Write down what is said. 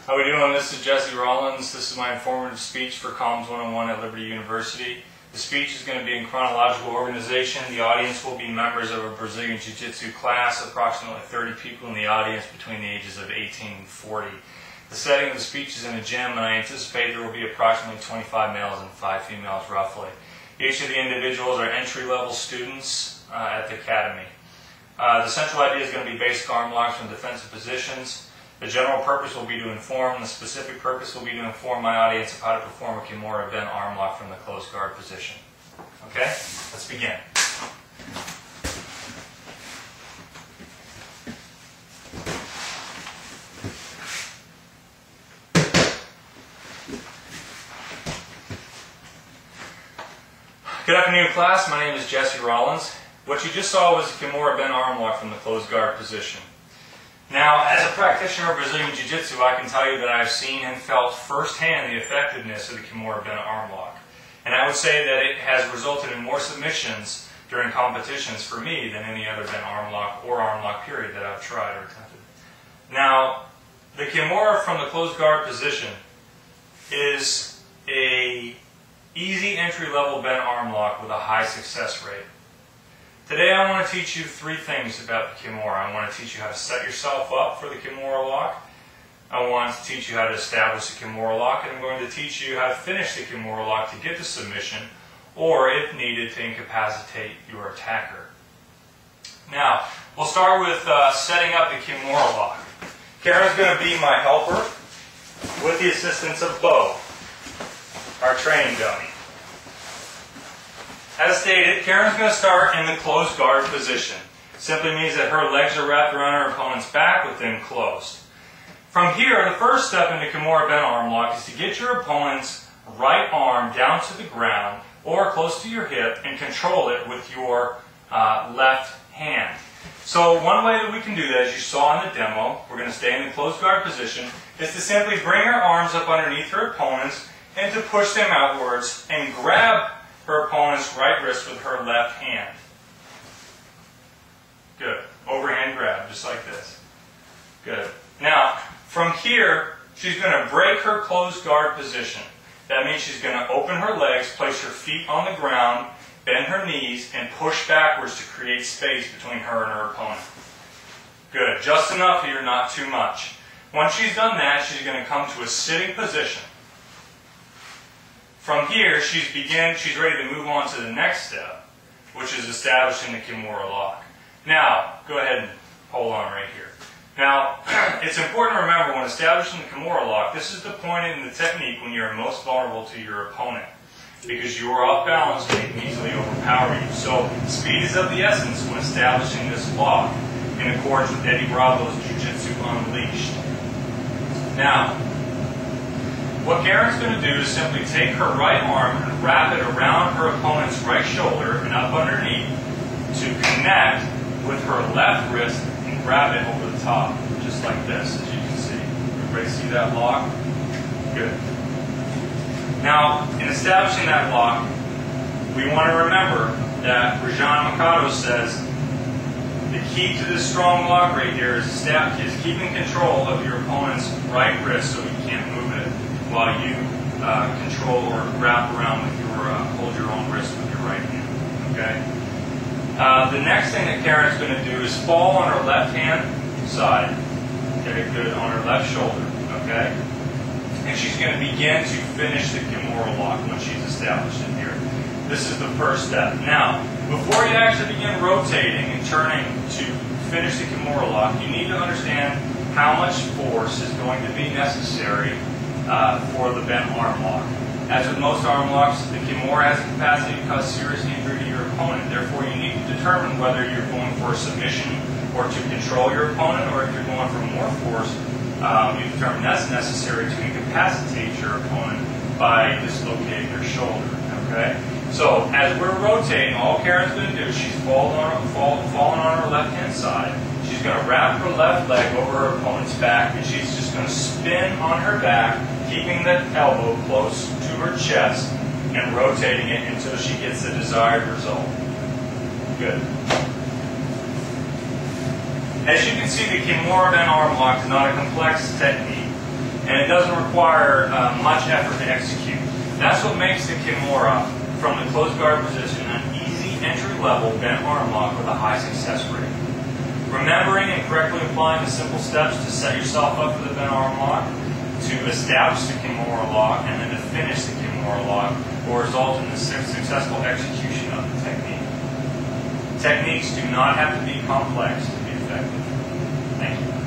How we doing? This is Jesse Rollins. This is my informative speech for Comms 101 at Liberty University. The speech is going to be in chronological organization. The audience will be members of a Brazilian Jiu-Jitsu class, approximately 30 people in the audience between the ages of 18 and 40. The setting of the speech is in a gym, and I anticipate there will be approximately 25 males and 5 females roughly. Each of the individuals are entry-level students at the academy. The central idea is going to be basic arm locks from defensive positions. The general purpose will be to inform, the specific purpose will be to inform my audience of how to perform a Kimura bent arm lock from the closed guard position. Okay, let's begin. Good afternoon, class. My name is Jesse Rollins. What you just saw was a Kimura bent arm lock from the closed guard position. Now, as a practitioner of Brazilian Jiu-Jitsu, I can tell you that I've seen and felt firsthand the effectiveness of the Kimura bent arm lock. And I would say that it has resulted in more submissions during competitions for me than any other bent arm lock or arm lock period that I've tried or attempted. Now, the Kimura from the closed guard position is a easy entry-level bent arm lock with a high success rate. Today I want to teach you 3 things about the Kimura. I want to teach you how to set yourself up for the Kimura lock. I want to teach you how to establish the Kimura lock, and I'm going to teach you how to finish the Kimura lock to get the submission, or if needed, to incapacitate your attacker. Now, we'll start with setting up the Kimura lock. Karen's going to be my helper with the assistance of Bo, our training dummy. As stated, Karen's going to start in the closed guard position. Simply means that her legs are wrapped around her opponent's back with them closed. From here, the first step in the Kimura bent arm lock is to get your opponent's right arm down to the ground or close to your hip and control it with your left hand. So one way that we can do that, as you saw in the demo, we're going to stay in the closed guard position, is to simply bring her arms up underneath her opponent's and to push them outwards and grab her opponent's right wrist with her left hand. Good. Overhand grab, just like this. Good. Now, from here, she's going to break her closed guard position. That means she's going to open her legs, place her feet on the ground, bend her knees, and push backwards to create space between her and her opponent. Good. Just enough here, not too much. Once she's done that, she's going to come to a sitting position. From here, she's ready to move on to the next step, which is establishing the Kimura lock. Now, go ahead and hold on right here. Now, it's important to remember when establishing the Kimura lock, this is the point in the technique when you're most vulnerable to your opponent, because you are off balance and they can easily overpower you. So, speed is of the essence when establishing this lock in accordance with Eddie Bravo's Jiu-Jitsu Unleashed. Now, what Karen's going to do is simply take her right arm and wrap it around her opponent's right shoulder and up underneath to connect with her left wrist and grab it over the top, just like this, as you can see. Everybody see that lock? Good. Now, in establishing that lock, we want to remember that Rajan Mikado says the key to this strong lock right here is keeping control of your opponent's right wrist so he can't move it, while you control or wrap around with your, hold your own wrist with your right hand, okay? The next thing that Karen's going to do is fall on her left hand side, okay, good, on her left shoulder, okay? And she's going to begin to finish the Kimura lock when she's established in here. This is the first step. Now, before you actually begin rotating and turning to finish the Kimura lock, you need to understand how much force is going to be necessary for the bent arm lock. As with most arm locks, the Kimura has the capacity to cause serious injury to your opponent. Therefore, you need to determine whether you're going for a submission or to control your opponent, or if you're going for more force, you determine that's necessary to incapacitate your opponent by dislocating their shoulder. Okay? So, as we're rotating, all Karen's going to do is she's fallen on her left-hand side. She's going to wrap her left leg over her opponent's back, and she's just going to spin on her back, keeping the elbow close to her chest and rotating it until she gets the desired result. Good. As you can see, the Kimura bent arm lock is not a complex technique. and it doesn't require much effort to execute. That's what makes the Kimura from the closed guard position an easy entry-level bent arm lock with a high success rate. Remembering and correctly applying the simple steps to set yourself up for the bent arm lock, to establish the Kimura lock, and then to finish the Kimura lock will result in the successful execution of the technique. Techniques do not have to be complex to be effective. Thank you.